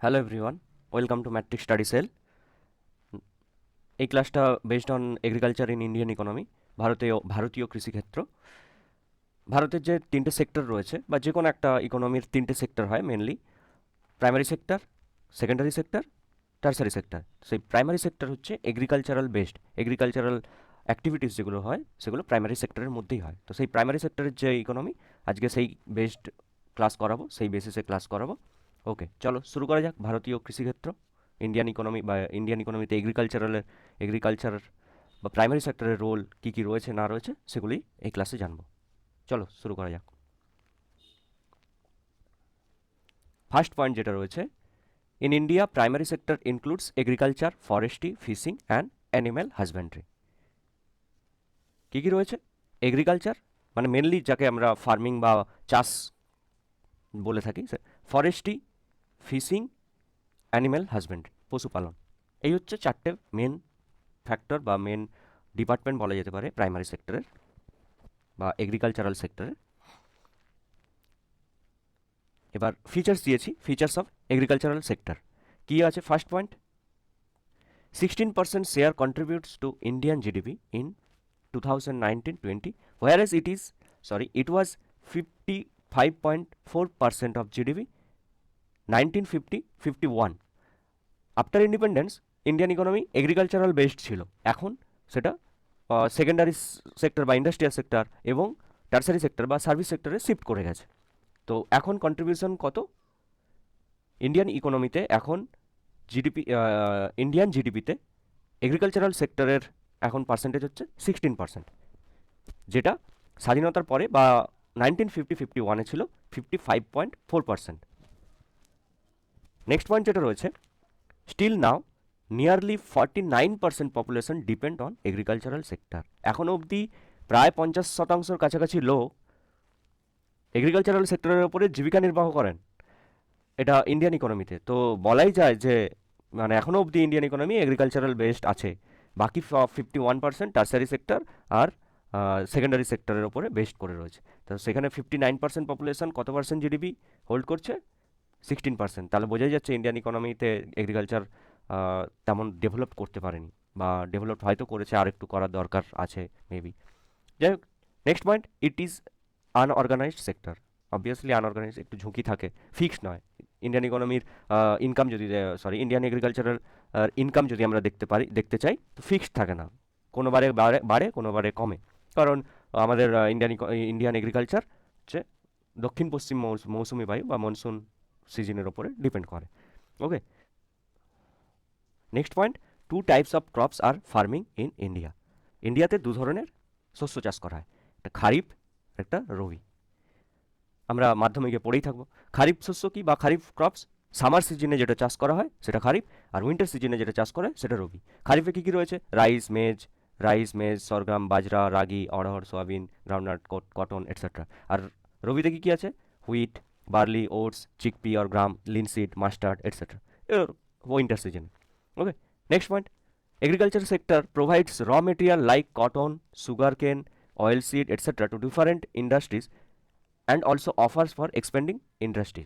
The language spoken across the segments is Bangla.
Hello everyone, welcome to Matric Study Cell. এই ক্লাসটা based on agriculture in Indian economy, ভারতীয় কৃষিক্ষেত্র। ভারতের যে তিনটে সেক্টর রয়েছে বা যে কোনো একটা ইকোনমির তিনটে সেক্টর হয় mainly: primary sector, secondary sector, tertiary sector. সেই প্রাইমারি সেক্টর হচ্ছে এগ্রিকালচারাল বেসড, এগ্রিকালচারাল অ্যাক্টিভিটিস যেগুলো হয় সেগুলো প্রাইমারি সেক্টরের মধ্যেই হয়। তো সেই প্রাইমারি সেক্টরের যে ইকোনমি, আজকে সেই বেসড ক্লাস করাবো, সেই বেসিসে ক্লাস করাবো। ওকে, চলো শুরু করা যাক। ভারতীয় কৃষিক্ষেত্র, ইন্ডিয়ান ইকোনমি বা ইন্ডিয়ান ইকোনমিতে এগ্রিকালচার বা প্রাইমারি সেক্টরের রোল কী কী রয়েছে না রয়েছে সেগুলি এই ক্লাসে জানবো। চলো শুরু করা যাক। ফার্স্ট পয়েন্ট যেটা রয়েছে, in India primary sector includes agriculture, forestry, fishing and animal husbandry. কী কী রয়েছে? এগ্রিকালচার মানে মেনলি যাকে আমরা ফার্মিং বা চাষ বলে থাকি, ফরেস্ট্রি, ফিশিং, অ্যানিম্যাল হাজব্যান্ড্রি পশুপালন। এই হচ্ছে চারটে মেন ফ্যাক্টর বা মেন ডিপার্টমেন্ট বলা যেতে পারে প্রাইমারি সেক্টরের বা এগ্রিকালচারাল সেক্টরের। এবার ফিচার্স দিয়েছি, ফিচার্স অফ এগ্রিকালচারাল সেক্টর কী আছে? First point, 16% share contributes to Indian GDP in 2019-20, whereas it was 55.4% of GDP 1950-51. After independence Indian economy agricultural based ছিল, এখন সেটা সেকেন্ডারি সেক্টর বা ইন্ডাস্ট্রিয়াল সেক্টর এবং টারসারি সেক্টর বা সার্ভিস সেক্টরে শিফট করে গেছে। তো এখন কন্ট্রিবিউশন কত ইন্ডিয়ান ইকোনমিতে? এখন জিডিপি, ইন্ডিয়ান জিডিপিতে এগ্রিকালচারাল সেক্টরের এখন পার্সেন্টেজ হচ্ছে 16%, যেটা স্বাধীনতার পরে বা 1950-51 ছিল 55.4%। নেক্সট পয়েন্ট যেটা রয়েছে, still now nearly 49% population depend on agricultural sector. এখনও অবধি প্রায় 50%-র কাছাকাছি লোক এগ্রিকালচারাল সেক্টরের উপরে জীবিকা নির্বাহ করেন এটা ইন্ডিয়ান ইকোনমিতে। তো বলাই যায় যে মানে এখনও অবধি ইন্ডিয়ান ইকোনমি এগ্রিকালচারাল বেসড আছে। বাকি 51% টার্সারি সেক্টর আর সেকেন্ডারি সেক্টরের ওপরে বেসড করে রয়েছে। তো সেখানে 59% পপুলেশন কত পার্সেন্ট জিডিপি হোল্ড করছে? 16%। তাহলে বোঝাই যাচ্ছে ইন্ডিয়ান ইকোনমিতে এগ্রিকালচার তেমন ডেভেলপ করতে পারেনি, বা ডেভেলপ হয়তো করেছে, আর একটু করার দরকার আছে মেবি। যাই হোক, next point, it is unorganised sector. Obviously unorganised একটু ঝুঁকি থাকে, ফিক্সড নয়। ইন্ডিয়ান ইকোনমির ইনকাম যদি, ইন্ডিয়ান এগ্রিকালচারাল ইনকাম যদি আমরা দেখতে চাই, তো ফিক্সড থাকে না, কোনো বারে বাড়ে কোনো বারে কমে। কারণ আমাদের ইন্ডিয়ান এগ্রিকালচার হচ্ছে দক্ষিণ পশ্চিম মৌসুমি বায়ু বা মনসুন সিজনের ওপরে ডিপেন্ড করে। Okay, next point, two types of crops আর ফার্মিং ইন ইন্ডিয়া। ইন্ডিয়াতে দু ধরনের শস্য চাষ করা হয়, একটা খারিফ, একটা রবি। আমরা মাধ্যমিকে পড়েই থাকবো। খারিফ শস্য কি বা খারিফ ক্রপস, সামার সিজনে যেটা চাষ করা হয় সেটা খারিফ, আর উইন্টার সিজনে যেটা চাষ করা হয় সেটা রবি। খারিফে কী কী রয়েছে? রাইস মেজ, সরগম, bajra, ragi, arhar, soybean, groundnut, cotton etcetera. আর রবিতে কী কী আছে? Wheat, barley, oats, chickpea or gram, linseed, mustard etcetera. এর উইন্টার সিজনে। Okay, next point, agriculture sector provides raw material like cotton, sugar cane, oil seed etcetera to different industries and also offers for expanding industry.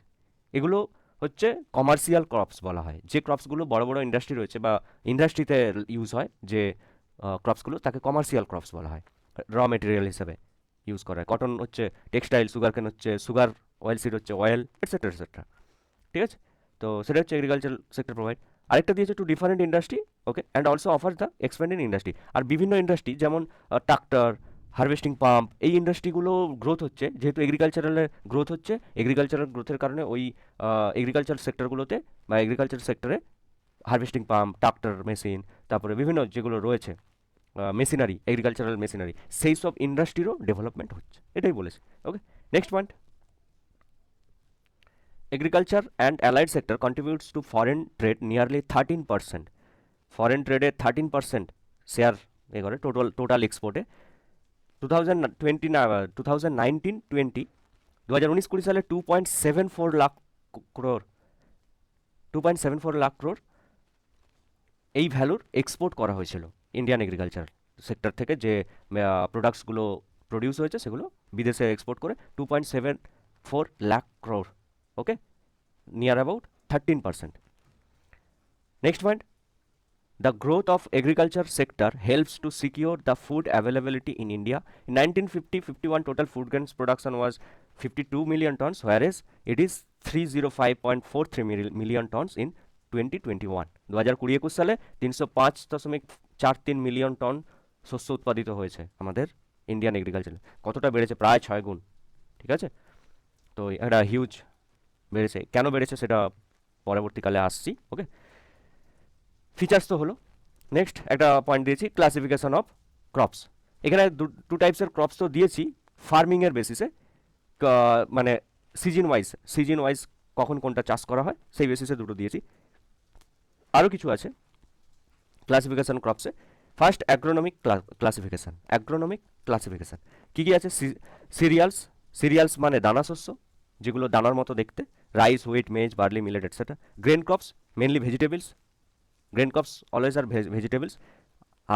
এগুলো হচ্ছে কমার্শিয়াল ক্রপস বলা হয়, যে ক্রপসগুলো বড় বড় ইন্ডাস্ট্রি রয়েছে বা ইন্ডাস্ট্রিতে ইউজ হয়, যে ক্রপসগুলো, তাকে কমার্শিয়াল ক্রপস বলা হয়, র মেটেরিয়াল হিসেবে ইউজ করা হয়। কটন হচ্ছে টেক্সটাইল, সুগার কেন হচ্ছে সুগার, অয়েল সিড হচ্ছে অয়েল এটসেট্রা এটসেট্রা। ঠিক আছে, তো সেটা হচ্ছে এগ্রিকালচার সেক্টর প্রোভাইড। আরেকটা দিয়েছে to different industry, okay, and also offer the expanding industry. আর বিভিন্ন ইন্ডাস্ট্রি যেমন ট্রাক্টর, হারভেস্টিং পাম্প, এই ইন্ডাস্ট্রিগুলো গ্রোথ হচ্ছে, যেহেতু এগ্রিকালচারালের গ্রোথ হচ্ছে। এগ্রিকালচারাল গ্রোথের কারণে ওই এগ্রিকালচার সেক্টরগুলোতে বা এগ্রিকালচার সেক্টরে হারভেস্টিং পাম্প, ট্রাক্টর মেশিন, তারপরে বিভিন্ন যেগুলো রয়েছে মেশিনারি, এগ্রিকালচারাল মেশিনারি, সেই সব ইন্ডাস্ট্রিরও ডেভেলপমেন্ট হচ্ছে, এটাই বলেছে। Okay, next point, agriculture and allied sector contributes to foreign trade nearly 13%। Foreign ট্রেডে 13% শেয়ার এ করে টোটাল এক্সপোর্টে। 2019-20, 2019-20 সালে 2.74 লাখ ক্রোর এই ভ্যালুর এক্সপোর্ট করা হয়েছিল ইন্ডিয়ান এগ্রিকালচার সেক্টর থেকে। যে প্রোডাক্টসগুলো প্রডিউস হয়েছে সেগুলো বিদেশে এক্সপোর্ট করে 2.74 লাখ ক্রোর। ওকে, near about 13%. Next point, the growth of agriculture sector helps to secure the food availability in India. In 1950-51 total food grains production was 52 million tons, whereas it is 305.43 million tons in 2021. 2020-21 সালে 305.43 মিলিয়ন টন শস্য উৎপাদিত হয়েছে আমাদের ইন্ডিয়ান এগ্রিকালচারে। কতটা বেড়েছে? প্রায় 6 গুণ। ঠিক আছে, তো এটা হিউজ বেড়েছে। কেন বেড়েছে সেটা পরবর্তীকালে আসছি। ওকে, ফিচার্স তো হলো। নেক্সট একটা পয়েন্ট দিয়েছি, ক্লাসিফিকেশন অফ ক্রপস। এখানে টু টাইপসের ক্রপস তো দিয়েছি ফার্মিংয়ের বেসিসে, মানে সিজন ওয়াইজ কখন কোনটা চাষ করা হয় সেই বেসিসে দুটো দিয়েছি। আরও কিছু আছে ক্লাসিফিকেশন ক্রপসে। ফার্স্ট অ্যাগ্রোনমিক ক্লাসিফিকেশন কী কী আছে? সিরিয়ালস মানে দানা শস্য, যেগুলো দানার মতো দেখতে, rice, wheat, maize, barley, millet etcetera. Grain crops mainly vegetables, grain crops always আর ভেজিটেবলস।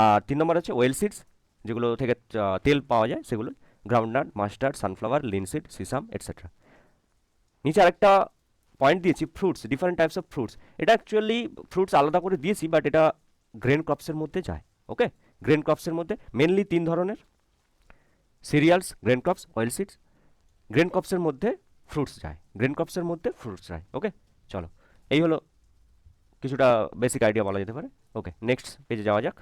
আর 3 নম্বর আছে ওয়েল সিডস, যেগুলো থেকে তেল পাওয়া যায় সেগুলো, groundnut, mustard, sunflower, linseed, sesame etcetera. নিচে আরেকটা পয়েন্ট দিয়েছি, fruits, different types of fruits. এটা অ্যাকচুয়ালি ফ্রুটস আলাদা করে দিয়েছি, বাট এটা গ্রেন ক্রপসের মধ্যে যায়। ওকে, গ্রেন ক্রপসের মধ্যে মেনলি 3 ধরনের, cereals, grain crops, oil seeds. Grain ক্রপসের মধ্যে ফ্রুটস যায়। ওকে, চলো, এই হলো কিছুটা বেসিক আইডিয়া বলা যেতে পারে। ওকে, নেক্সট পেজে যাওয়া যাক।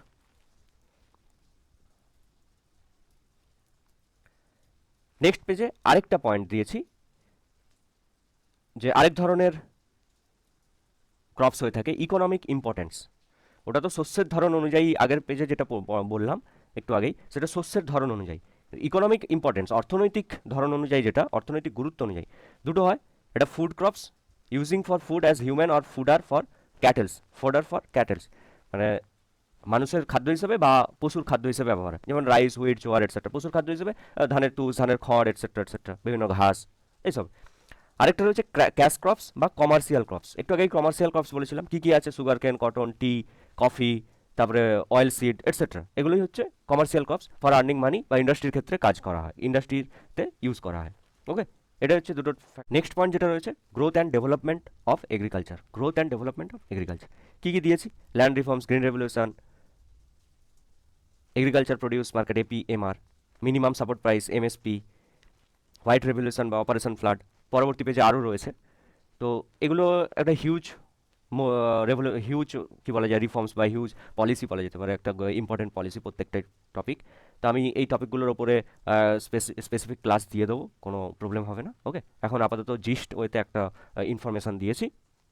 নেক্সট পেজে আরেকটা পয়েন্ট দিয়েছি যে আরেক ধরনের ক্রপস হয়ে থাকে ইকোনমিক ইম্পর্টেন্স। ওটা তো শস্যের ধরন অনুযায়ী, আগের পেজে যেটা বললাম একটু আগেই, সেটা শস্যের ধরন অনুযায়ী। ইকোনমিক ইম্পর্টেন্স অর্থনৈতিক ধরন অনুযায়ী, যেটা অর্থনৈতিক গুরুত্ব অনুযায়ী দুটো হয়। এটা food crops using for food as human or fodder for cattles, মানে মানুষের খাদ্য হিসেবে বা পশুর খাদ্য হিসেবে ব্যবহার হয়। যেমন রাইস, হুইট, জোয়ার এটসেট্রা পশুর খাদ্য হিসেবে, ধানের তুষ, ধানের খড় এটসেট্রা, বিভিন্ন ঘাস, এইসব। আরেকটা রয়েছে ক্যাশ ক্রপস বা কমার্শিয়াল ক্রপস। একটু আগেই কমার্শিয়াল ক্রপস বলেছিলাম, কী কী আছে? সুগার কেন, কটন, টি, কফি, তারপরে অয়েল সিড এটসেট্রা। এগুলোই হচ্ছে commercial crops for earning money, বা ইন্ডাস্ট্রির ক্ষেত্রে কাজ করা হয়, ইন্ডাস্ট্রিতে ইউজ করা হয়। ওকে, এটা হচ্ছে দুটো। নেক্সট পয়েন্ট যেটা রয়েছে, growth and development of agriculture. কী কী দিয়েছি? Land reforms, green revolution, agriculture produce market APMR, minimum support price MSP, white revolution বা অপারেশন ফ্লাড। পরবর্তী পেজে আরও রয়েছে। তো এগুলো একটা হিউজ কী বলা যায়, রিফর্মস বা হিউজ পলিসি বলা যেতে পারে, একটা ইম্পর্টেন্ট পলিসি প্রত্যেকটাই টপিক। তো আমি এই টপিকগুলোর ওপরে স্পেসিফিক ক্লাস দিয়ে দেবো, কোনো প্রবলেম হবে না। ওকে, এখন আপাতত জিস্ট ওয়েতে একটা ইনফরমেশান দিয়েছি।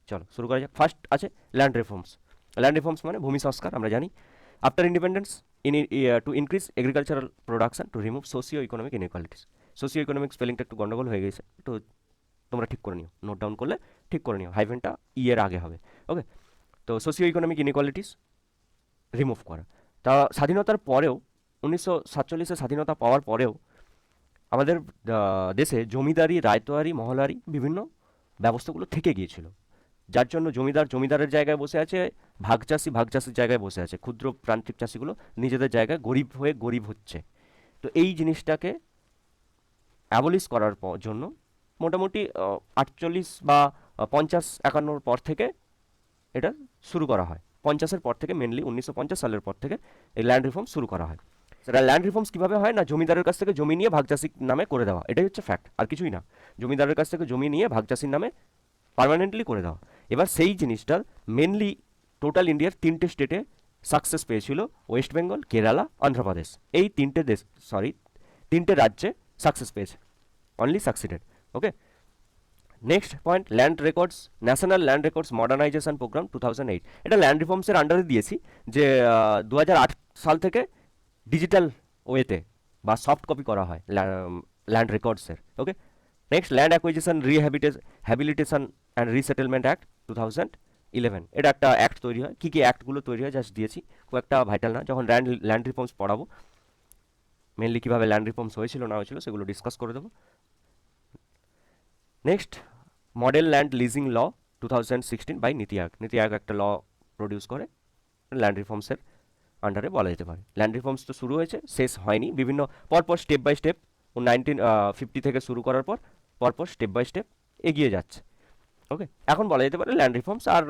চলো শুরু করা যাক। ফার্স্ট আছে ল্যান্ড রিফর্মস মানে ভূমি সংস্কার, আমরা জানি। After independence, to increase agricultural production, to remove socio economic inequalities. Socio economic স্পেলিংটা একটু গন্ডগোল হয়ে গেছে, একটু তোমরা ঠিক করে নিও, নোট ডাউন করলে ঠিক করে নিও, হাইফেনটা এর আগে হবে। ওকে, তো সোশিও ইকোনমিক ইনইকুয়ালিটিস রিমুভ করা। তা স্বাধীনতার পরেও, 1947-এ স্বাধীনতা পাওয়ার পরেও আমাদের দেশে জমিদারি, রায়তোয়ারি, মহলারি বিভিন্ন ব্যবস্থাগুলো থেকে গিয়েছিল, যার জন্য জমিদারের জায়গায় বসে আছে, ভাগচাষির জায়গায় বসে আছে, ক্ষুদ্র প্রান্তিক চাষিগুলো নিজেদের জায়গায় গরিব হচ্ছে। তো এই জিনিসটাকে অ্যাবলিশ করার জন্য মোটামুটি 48 বা 50-51 পর থেকে এটা শুরু করা হয়। 50-এর পর থেকে, মেনলি 1950 সালের পর থেকে এই ল্যান্ড রিফর্ম শুরু করা হয়। সেটা ল্যান্ড রিফর্মস কীভাবে হয় না, জমিদারের কাছ থেকে জমি নিয়ে ভাগচাষির নামে করে দেওয়া, এটাই হচ্ছে ফ্যাক্ট, আর কিছুই না। জমিদারের কাছ থেকে জমি নিয়ে ভাগচাষির নামে পার্মানেন্টলি করে দেওয়া। এবার সেই জিনিসটা মেনলি টোটাল ইন্ডিয়ার 3টে স্টেটে সাকসেস পেয়েছিল, ওয়েস্ট বেঙ্গল, কেরালা, অন্ধ্রপ্রদেশ। এই 3টে রাজ্যে সাকসেস পেয়েছে, only succeeded. Okay, next point, national land records modernization programme 2008। এটা ল্যান্ড রিফর্মসের আন্ডারে দিয়েছি, যে 2008 সাল থেকে ডিজিটাল ওয়েতে বা সফট কপি করা হয় ল্যান্ড রেকর্ডসের। Okay, next land acquisition, rehabilitation and resettlement act 2011। এটা একটা অ্যাক্ট তৈরি হয়। কী কী অ্যাক্টগুলো তৈরি হয় জাস্ট দিয়েছি, খুব একটা ভাইটাল না। যখন ল্যান্ড রিফর্মস পড়াবো, মেনলি কীভাবে ল্যান্ড রিফর্মস হয়েছিল না হয়েছিল সেগুলো ডিসকাস করে দেবো। Next, model land leasing law 2016 by NITI Aayog একটা ল প্রডিউস করে, ল্যান্ড রিফর্মসের আন্ডারে বলা যেতে পারে। ল্যান্ড রিফর্মস তো শুরু হয়েছে, শেষ হয়নি, বিভিন্ন পরপর স্টেপ বাই স্টেপ 1950 থেকে শুরু করার পর পরপর স্টেপ বাই স্টেপ এগিয়ে যাচ্ছে। ওকে, এখন বলা যেতে পারে ল্যান্ড রিফর্মস আর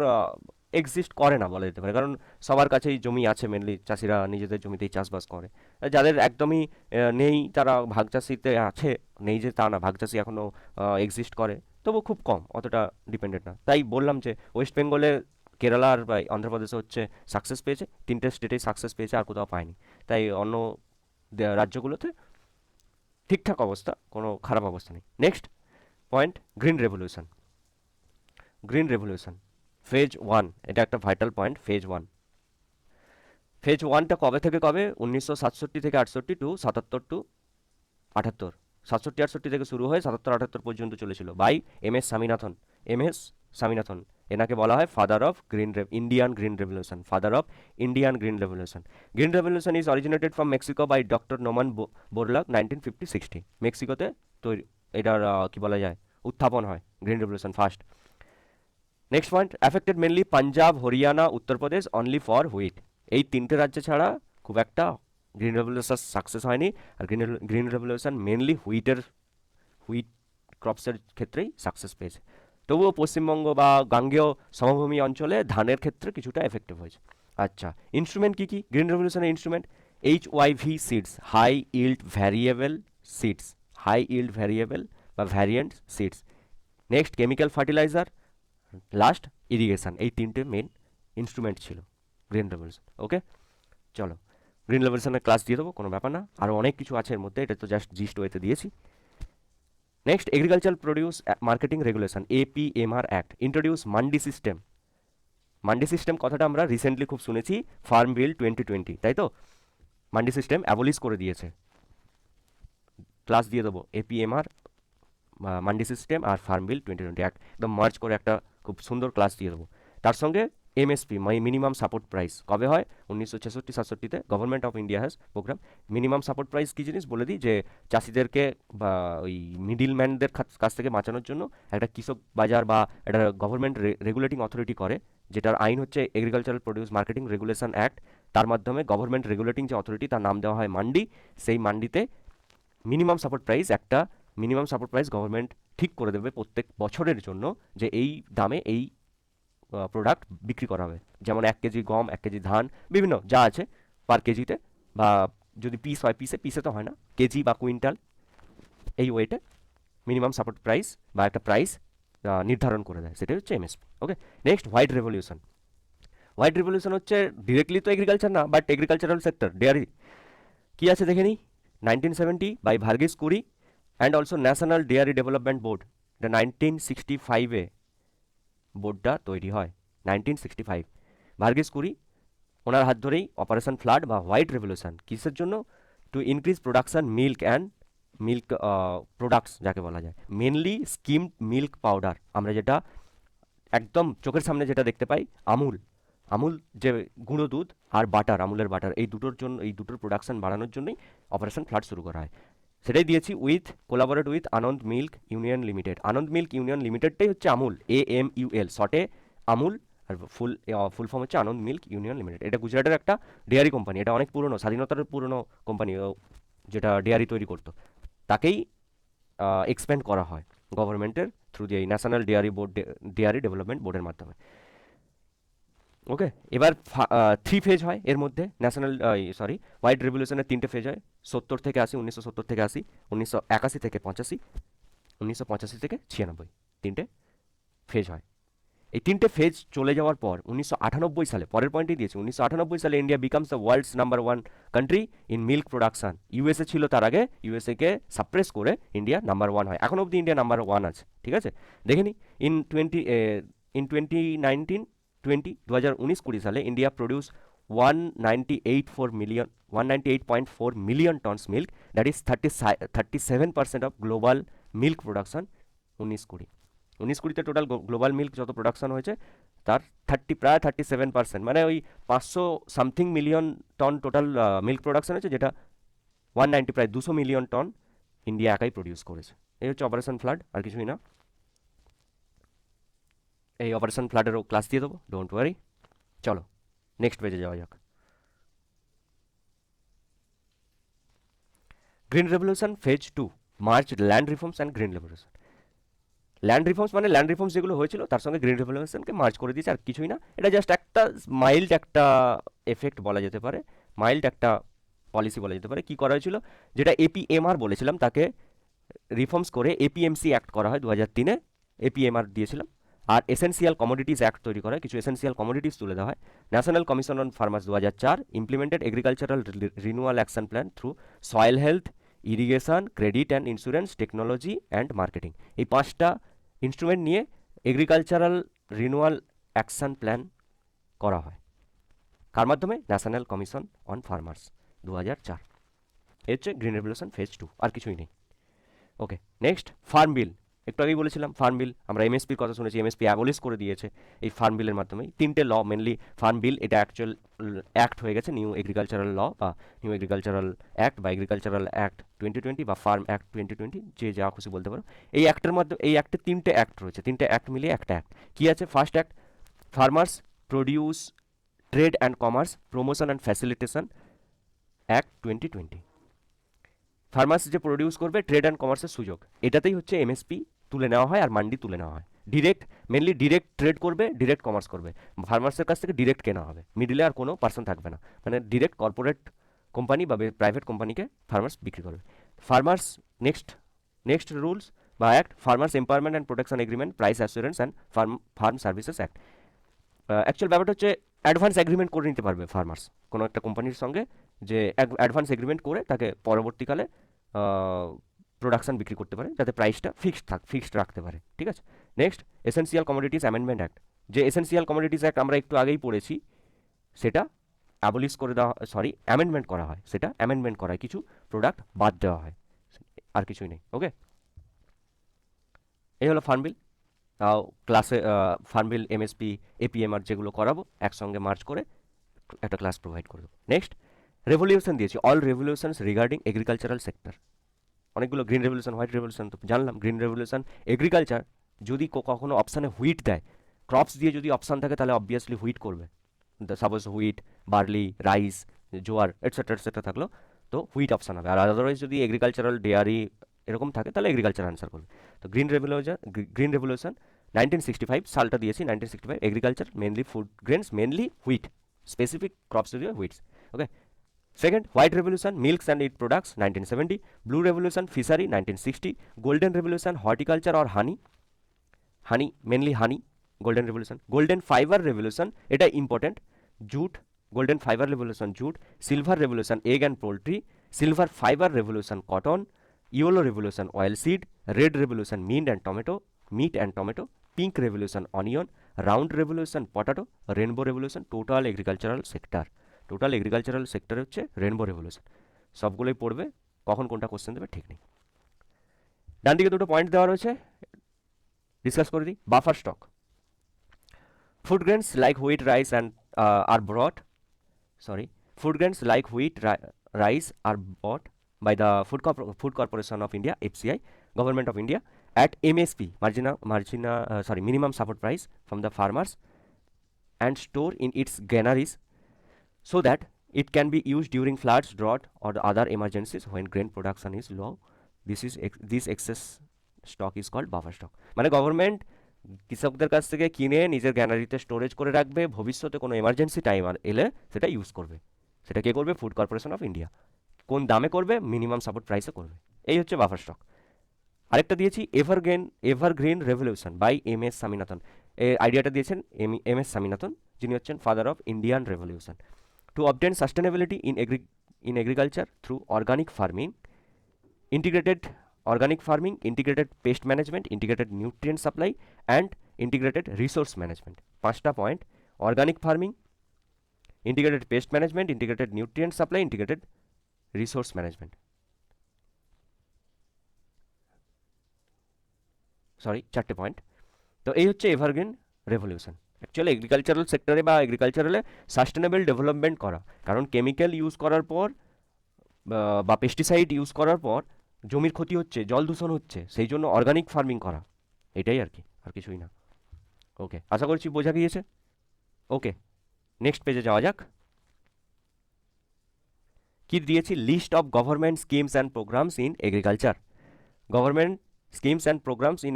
এক্সিস্ট করে না বলা যেতে পারে, কারণ সবার কাছেই জমি আছে, মেনলি চাষিরা নিজেদের জমিতেই চাষবাস করে। যাদের একদমই নেই তারা ভাগ চাষিতে আছে, নেই যে তা না, ভাগ চাষি এখনও এক্সিস্ট করে, তবু খুব কম, অতটা ডিপেন্ডেন্ট না। তাই বললাম যে ওয়েস্ট বেঙ্গলে, কেরালা আর বা অন্ধ্রপ্রদেশে হচ্ছে সাকসেস পেয়েছে, তিনটে স্টেটেই সাকসেস পেয়েছে, আর কোথাও পায়নি। তাই অন্য রাজ্যগুলোতে ঠিকঠাক অবস্থা, কোনো খারাপ অবস্থা নেই। Next point, green revolution. Green revolution phase one, এটা একটা vital point. Phase one, phase ওয়ানটা কবে থেকে কবে? 1967 থেকে 68 টু 77 টু 78, 67 68 থেকে শুরু হয়ে 77 78 পর্যন্ত চলেছিল, by MS Swaminathan. MS Swaminathan, এনাকে বলা হয় father of Indian green revolution, father of Indian green revolution. Green revolution is originated from Mexico by doctor নোমান বোরলাগ 1950-60, মেক্সিকোতে তৈরি, এটার কি বলা যায়, উত্থাপন হয় green revolution first. Next point, affected mainly Punjab, Haryana, Uttar Pradesh, only for wheat. এই তিনটে রাজ্য ছাড়া খুব একটা গ্রিন রেভলিউশন সাকসেস হয়নি। আর গ্রিন রেভলিউশন মেনলি হুইট ক্রপসের ক্ষেত্রেই সাকসেস পেয়েছে। তবুও পশ্চিমবঙ্গ বা গাঙ্গেয় সমভূমি অঞ্চলে ধানের ক্ষেত্রে কিছুটা এফেক্টিভ হয়েছে। আচ্ছা, ইনস্ট্রুমেন্ট কী কী গ্রিন রেভলিউশনের instrument? HYV seeds, high yield variable seeds, high yield variable বা variant seeds. Next, chemical fertilizer, last irrigation. এই তিনটে মেন ইনস্ট্রুমেন্ট ছিল গ্রিন রেভলিউশন। ওকে, চলো গ্রিন রেভলিউশনের ক্লাস দিয়ে দেবো, কোনো ব্যাপার না, আরও অনেক কিছু আছে এর মধ্যে, এটা তো জাস্ট জিস্ট ওয়েতে দিয়েছি। Next, agriculture produce marketing regulation, APMR act introduce mandi system. Mandi system কথাটা আমরা রিসেন্টলি খুব শুনেছি, ফার্ম বিল 2020, তাই তো? মান্ডি সিস্টেম অ্যাবলিশ করে দিয়েছে, ক্লাস দিয়ে দেবো। APMR, মান্ডি সিস্টেম আর ফার্ম বিল 2020 একদম মার্চ করে একটা খুব সুন্দর ক্লাস দিয়ে দেবো। তার সঙ্গে MSP, মিনিমাম সাপোর্ট প্রাইস কবে হয়? 1966-67-তে government of India has programme. Minimum support price কী জিনিস বলে দিই, যে চাষিদেরকে বা ওই মিডিল ম্যানদের কাছ থেকে বাঁচানোর জন্য একটা কৃষক বাজার বা একটা গভর্নমেন্ট রেগুলেটিং অথরিটি করে, যেটার আইন হচ্ছে agricultural produce marketing regulation act. তার মাধ্যমে গভর্নমেন্ট রেগুলেটিং যে অথরিটি, তার নাম দেওয়া হয় মান্ডি। সেই মান্ডিতে মিনিমাম সাপোর্ট প্রাইস, একটা মিনিমাম সাপোর্ট প্রাইস গভর্নমেন্ট ঠিক করে দেবে প্রত্যেক বছরের জন্য, যে এই দামে এই প্রোডাক্ট বিক্রি করা হবে। যেমন 1 কেজি গম, 1 কেজি ধান, বিভিন্ন যা আছে পার কেজিতে, বা যদি পিস হয় পিসে তো হয় না, কেজি বা কুইন্টাল, এই ওয়েটে মিনিমাম সাপোর্ট প্রাইস বা একটা প্রাইস নির্ধারণ করে দেয়, সেটাই হচ্ছে MSP। Okay, next, white revolution. White revolution হচ্ছে ডিরেক্টলি তো এগ্রিকালচার না, বাট এগ্রিকালচারাল সেক্টর, ডেয়ারি। কী আছে দেখে নিই। 1970 by Verghese Kurien and also national dairy development board, এটা 1965-এ বোর্ডটা তৈরি হয়। 1965, ভার্গিস কুরি, ওনার হাত ধরেই অপারেশন ফ্লাড বা হোয়াইট রেভলিউশন, কিসের জন্য? To increase production milk and milk products যাকে বলা যায়, মেনলি স্কিমড মিল্ক পাউডার, আমরা যেটা একদম চোখের সামনে যেটা দেখতে পাই, আমুল, আমুল যে গুঁড়ো দুধ আর বাটার, আমুলের বাটার, এই দুটোর জন্য, এই দুটোর প্রোডাকশন বাড়ানোর জন্যই অপারেশন ফ্লাড শুরু করা হয়। সেটাই দিয়েছি collaborate with Anand milk union limited. Anand milk union লিমিটেডটাই হচ্ছে আমুল, AMUL শর্টে আমুল, আর ফুল ফর্ম হচ্ছে আনন্দ মিল্ক ইউনিয়ন লিমিটেড। এটা গুজরাটের একটা ডেয়ারি কোম্পানি, এটা অনেক পুরনো, স্বাধীনতার পুরনো কোম্পানি, যেটা ডেয়ারি তৈরি করতো। তাকেই এক্সপ্যান্ড করা হয় গভর্নমেন্টের থ্রু দিয়ে, national dairy board, dairy development বোর্ডের মাধ্যমে। ওকে, এবার 3 ফেজ হয় এর মধ্যে, ন্যাশনাল হোয়াইট রেভলিউশনের 3টে ফেজ হয়। 70 থেকে 80, 1970 থেকে 80, 1981 থেকে 85, 1985 থেকে 96, 3টে ফেজ হয়। এই 3টে ফেজ চলে যাওয়ার পর 1998 সালে, পরের পয়েন্টই দিয়েছি, 1998 সালে India becomes the world's number 1 country in milk production. USA ছিল তার আগে, ইউএসএকে সাপ্রেস করে ইন্ডিয়া নাম্বার 1 হয়, এখন অবধি ইন্ডিয়া নাম্বার 1 আছে, ঠিক আছে? দেখে নি, ইন 2019-20 সালে India produce 198.4 million tons milk, that is 37% of global milk production. 19-20তে টোটাল গ্লোবাল মিল্ক যত প্রোডাকশন হয়েছে, তার প্রায় 37%, মানে ওই 500 something million ton total milk production হয়েছে, যেটা 190, প্রায় 200 মিলিয়ন টন ইন্ডিয়া একাই প্রডিউস করেছে। এই হচ্ছে অপারেশন ফ্লাড, আর কিছুই না। এই অপারেশন ফ্লাডেরও ক্লাস দিয়ে দেবো, ডোন্ট ওয়ারি। চলো নেক্সট পেজে যাওয়া যাক। Green revolution phase 2, March land reforms and green revolution. Land reforms মানে ল্যান্ড রিফর্মস যেগুলো হয়েছিল তার সঙ্গে গ্রিন রেভলিউশনকে মার্জ করে দিয়েছে, আর কিছুই না। এটা জাস্ট একটা মাইল্ড একটা এফেক্ট বলা যেতে পারে, মাইল্ড একটা পলিসি বলা যেতে পারে। কি করা হয়েছিল, যেটা এপিএমআর বলেছিলাম তাকে রিফর্মস করে এপিএমসি অ্যাক্ট করা হয় 2003-এ, এপিএমআর দিয়েছিলাম। আর এসেন্সিয়াল কমোডিটিস অ্যাক্ট তৈরি করা হয়, কিছু এসেন্সিয়াল কমোডিটিস তুলে দেওয়া হয়। National commission on farmers 2004 implemented agricultural renewal action plan through soil health, irrigation, credit and insurance, technology and marketing. এই 5টা ইনস্ট্রুমেন্ট নিয়ে এগ্রিকালচারাল রিনিউয়াল অ্যাকশন প্ল্যান করা হয়। কার মাধ্যমে? National commission on farmers 2004। এ হচ্ছে গ্রিন রেভলিউশন ফেজ 2, আর কিছুই নেই। ওকে, নেক্সট ফার্ম বিল। একটু আগেই বলেছিলাম ফার্ম বিল, আমরা এমএসপির কথা শুনেছি, এমএসপি অ্যাবলিশ করে দিয়েছে এই ফার্ম বিলের মাধ্যমেই। 3টে ল মেনলি ফার্ম বিল, এটা অ্যাকচুয়াল অ্যাক্ট হয়ে গেছে, নিউ এগ্রিকালচারাল ল বা নিউ এগ্রিকালচারাল অ্যাক্ট বা এগ্রিকালচারাল অ্যাক্ট 2020 বা ফার্ম অ্যাক্ট 2020, যে যা খুশি বলতে পারো। এই অ্যাক্টের মাধ্যমে, এই অ্যাক্টে 3টে অ্যাক্ট রয়েছে, 3টে অ্যাক্ট মিলিয়ে একটা অ্যাক্ট। কী আছে? First act farmers produce trade and commerce promotion and facilitation act 2020। Farmers যে প্রডিউস করবে ট্রেড অ্যান্ড কমার্সের সুযোগ, এটাতেই হচ্ছে এমএসপি তুলে নেওয়া হয় আর মান্ডি তুলে নেওয়া হয়। ডিরেক্ট, মেনলি ডিরেক্ট ট্রেড করবে, ডিরেক্ট কমার্স করবে, ফার্মার্সের কাছ থেকে ডিরেক্ট কেনা হবে, মিডিলে আর কোনো পার্সন থাকবে না, মানে ডিরেক্ট কর্পোরেট কোম্পানি বা প্রাইভেট কোম্পানিকে ফার্মার্স বিক্রি করবে। ফার্মার্স নেক্সট রুলস বা act farmers empowerment and protection agreement, price assurance and farm services act. Actual ব্যাপারটা হচ্ছে অ্যাডভান্স এগ্রিমেন্ট করে নিতে পারবে ফার্মার্স কোনো একটা কোম্পানির সঙ্গে, যে অ্যাডভান্স এগ্রিমেন্ট করে তাকে পরবর্তীকালে প্রোডাকশন বিক্রি করতে পারে, যাতে প্রাইসটা ফিক্সড রাখতে পারে। ঠিক আছে, next essential commodities amendment act. যে এসেন্সিয়াল কমোডিটিস অ্যাক্ট আমরা একটু আগেই পড়েছি, সেটা অ্যাবলিশ করে দেওয়া, অ্যামেন্ডমেন্ট করা হয়, সেটা অ্যামেন্ডমেন্ট করা হয়, কিছু প্রোডাক্ট বাদ দেওয়া হয়, আর কিছুই নেই। ওকে, এই হলো ফার্ম বিল। ক্লাসে ফার্ম বিল, এমএসপি, এপিএমআর যেগুলো করাবো একসঙ্গে মার্চ করে একটা ক্লাস প্রোভাইড করে দেবো। নেক্সট রেভলিউশন দিয়েছি, all revolutions regarding agricultural sector. অনেকগুলো গ্রিন রেভলিউশন, হোয়াইট রেভলিউশন তো জানলাম। গ্রিন রেভলিউশন এগ্রিকালচার, যদি কখনো অপশানে হুইট দেয়, ক্রপস দিয়ে যদি অপশান থাকে তাহলে অবভিয়াসলি হুইট করবে। সাপোজ হুইট, বার্লি, রাইস, জোয়ার এটসেট্রা থাকলো, তো হুইট অপশান হবে। আর আদারওয়াইজ যদি এগ্রিকালচারাল, ডেয়ারি এরকম থাকে তাহলে এগ্রিকালচার আনসার করবে। তো গ্রিন রেভলিউশন 1965 সালটা দিয়েছি, 1965। Agriculture mainly food grains, mainly wheat, specific crops যদি wheats. Okay, second white revolution milks and it products 1970। Blue revolution fishery 1960। Golden revolution horticulture আর honey mainly honey, golden revolution. Golden fibre revolution, এটা important, jute, golden fibre revolution jute. Silver revolution egg and poultry. Silver fibre revolution cotton. Yellow revolution oil seed. Red revolution meat and tomato. Pink revolution onion. Round revolution potato. Rainbow revolution total agricultural sector. Total agricultural সেক্টরে হচ্ছে রেনবো রেভলিউশন। সবগুলোই পড়বে, কখন কোনটা কোশ্চেন দেবে ঠিক নেই। ডান দিকে দুটো পয়েন্ট দেওয়া রয়েছে, ডিসকাস করে দিই। Buffer stock, food grains like wheat rice and আর ব্রট sorry food grains like wheat, rice are bought by the Food Corporation of India, FCI, Government of India, at MSP, minimum support price from the farmers, and store in its granaries so that it can be used during floods, drought or the other emergencies when grain production is low. This excess stock is called buffer stock. মানে গভর্নমেন্ট কৃষকদের কাছ থেকে কিনে নিজের গ্যানারিতে স্টোরেজ করে রাখবে, ভবিষ্যতে কোনো এমার্জেন্সি টাইম এলে সেটা ইউজ করবে। সেটা কে করবে? Food corporation of India. কোন দামে করবে? মিনিমাম সাপোর্ট প্রাইসে করবে। এই হচ্ছে বাফার স্টক। আরেকটা দিয়েছি evergreen revolution by M S. Swaminathan. এই আইডিয়াটা দিয়েছেন এম.এস. স্বামীনাথন, যিনি হচ্ছেন father of Indian revolution. To obtain sustainability in agriculture through organic farming, integrated organic farming, integrated pest management, integrated nutrient supply and integrated resource management. 5টা পয়েন্ট: organic farming, integrated pest management, integrated nutrient supply, integrated resource management. Sorry, 4টে পয়েন্ট। তো এই হচ্ছে এভারগ্রিন রেভলিউশন। অ্যাকচুয়ালি এগ্রিকালচারাল সেক্টরে বা এগ্রিকালচারালে সাস্টেনেবল ডেভেলপমেন্ট করা, কারণ কেমিক্যাল ইউজ করার পর বা পেস্টিসাইড ইউজ করার পর জমির ক্ষতি হচ্ছে, জল দূষণ হচ্ছে, সেই জন্য অর্গানিক ফার্মিং করা, এটাই আর কি, আর কিছুই না। ওকে, আশা করছি বোঝা গিয়েছে। ওকে, নেক্সট পেজে যাওয়া যাক। কি দিয়েছি? List of government schemes and programmes in agriculture. Government schemes and programmes in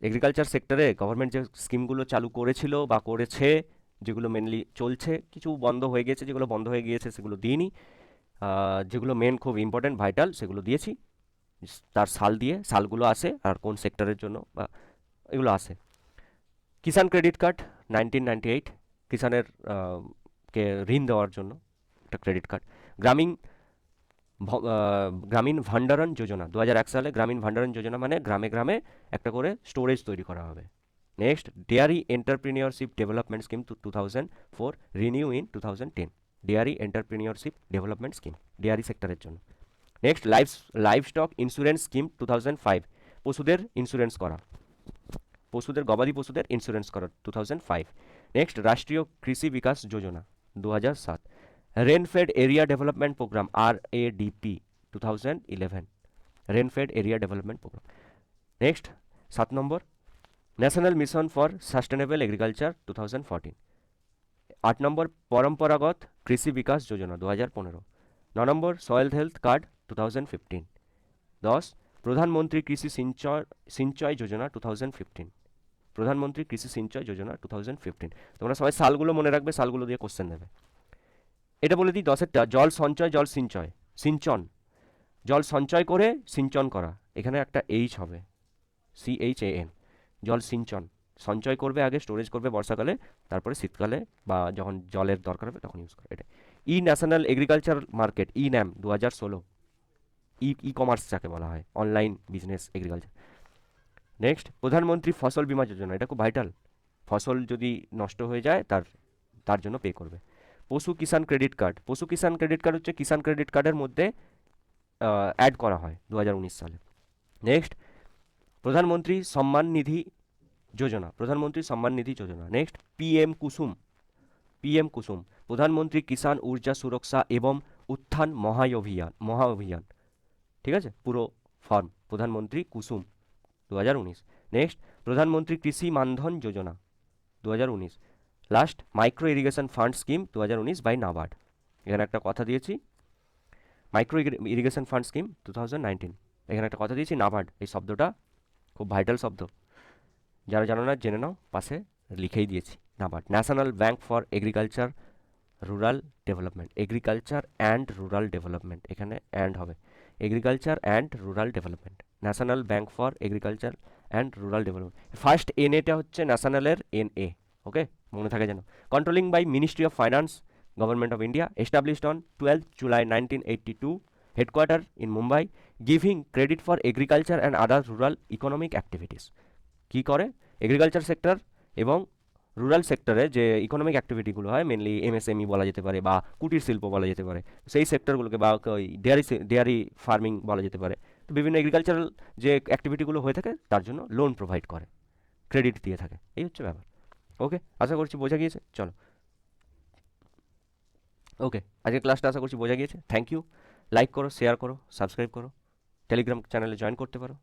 agriculture সেক্টরে গভর্নমেন্ট যে স্কিমগুলো চালু করেছিল বা করেছে, যেগুলো মেনলি চলছে, কিছু বন্ধ হয়ে গেছে, যেগুলো বন্ধ হয়ে গিয়েছে সেগুলো দিইনি, যেগুলো মেন খুব ইম্পর্ট্যান্ট ভাইটাল সেগুলো দিয়েছি, তার সাল দিয়ে, সালগুলো আসে আর কোন সেক্টরের জন্য বা এগুলো আসে। কিষাণ ক্রেডিট কার্ড 1998, কিষাণের কে ঋণ দেওয়ার জন্য একটা ক্রেডিট কার্ড। গ্রামীণ গ্রামীণ ভান্ডারণ যোজনা 2001 সালে, গ্রামীণ ভান্ডারণ যোজনা মানে গ্রামে গ্রামে একটা করে স্টোরেজ তৈরি করা হবে। Next, dairy entrepreneurship development scheme 2004, renew in 2010, dairy entrepreneurship development scheme dairy সেক্টরের জন্য। Next, live stock insurance scheme 2005, পশুদের ইন্স্যুরেন্স করা, গবাদি পশুদের ইন্স্যুরেন্স করা 2005। Next, Rashtriya Krishi Vikas Yojana 2007, rainfed area development programme RADP 2011, rainfed area development programme. Next, 7 number, national mission for sustainable agriculture 2014। 8 number, Paramparagat Krishi Vikas Yojana 2015। 9 number, soil health card 2015। 10, প্রধানমন্ত্রী কৃষি সিঞ্চয় যোজনা 2015, প্রধানমন্ত্রী কৃষি সিঞ্চয় যোজনা 2015। তোমরা সবাই সালগুলো মনে রাখবে, সালগুলো দিয়ে কোশ্চেন দেবে। এটা বলে দিই 10এরটা, জল সঞ্চয় জল সিঞ্চন, জল সঞ্চয় করে সিঞ্চন করা, এখানে একটা এইচ হবে, CHAN, জল সিঞ্চন, সঞ্চয় করবে আগে, স্টোরেজ করবে বর্ষাকালে, তারপরে শীতকালে বা যখন জলের দরকার হবে তখন ইউজ করবে। এটা e national agriculture market, NAM 2016, e commerce যাকে বলা হয়, অনলাইন বিজনেস এগ্রিকালচার। নেক্সট, প্রধানমন্ত্রী ফসল বীমা যোজনা, এটা খুব ভাইটাল, ফসল যদি নষ্ট হয়ে যায় তার জন্য পে করবে। পশু কিষাণ ক্রেডিট কার্ড, পশু কিষাণ ক্রেডিট কার্ড হচ্ছে কিষাণ ক্রেডিট কার্ডের মধ্যে অ্যাড করা হয় 2019 সালে। নেক্সট, প্রধানমন্ত্রী সম্মান নিধি যোজনা, প্রধানমন্ত্রী সম্মান নিধি যোজনা। নেক্সট, PM কুসুম, প্রধানমন্ত্রী কিষাণ ঊর্জা সুরক্ষা এবং উত্থান মহাঅভিযান, ঠিক আছে, পুরো ফর্ম, প্রধানমন্ত্রী কুসুম 2019। Next, Pradhanmantri Krishi Mandhan Yojana 2019। Last, micro irrigation fund scheme 2019 by NABARD, এখানে একটা কথা দিয়েছি, মাইক্রো ইরিগেশন ফান্ড স্কিম 2019, এখানে একটা কথা দিয়েছি নাবার্ড, এই শব্দটা খুব ভাইটাল শব্দ, যারা জানো না জেনে নাও, পাশে লিখেই দিয়েছি NABARD. National bank for agriculture rural development, agriculture and rural development, এখানে অ্যান্ড হবে, agriculture and rural development, national bank for agriculture and rural development. First NAটা হচ্ছে ন্যাশনালের NA, ওকে, মনে থাকে যেন। Controlling by ministry of finance, government of India, established on 12 July 1982, headquarter in Mumbai, giving credit for agriculture and other rural economic activities. কী করে? এগ্রিকালচার সেক্টর এবং রুরাল সেক্টরে যে ইকোনমিক অ্যাক্টিভিটিগুলো হয়, মেনলি MSME বলা যেতে পারে বা কুটির শিল্প বলা যেতে পারে, সেই সেক্টরগুলোকে, বা ডেয়ারি ফার্মিং বলা যেতে পারে, তো বিভিন্ন এগ্রিকালচারাল যে অ্যাক্টিভিটিগুলো হয়ে থাকে তার জন্য লোন প্রোভাইড করে, ক্রেডিট দিয়ে থাকে, এই হচ্ছে ব্যাপার। ওকে, আশা করছি বোঝা গিয়েছে। চলো, ওকে, আজকের ক্লাসটা আশা করছি বোঝা গিয়েছে। Thank you. লাইক করো, শেয়ার করো, সাবস্ক্রাইব করো, টেলিগ্রাম চ্যানেলে জয়েন করতে পারো।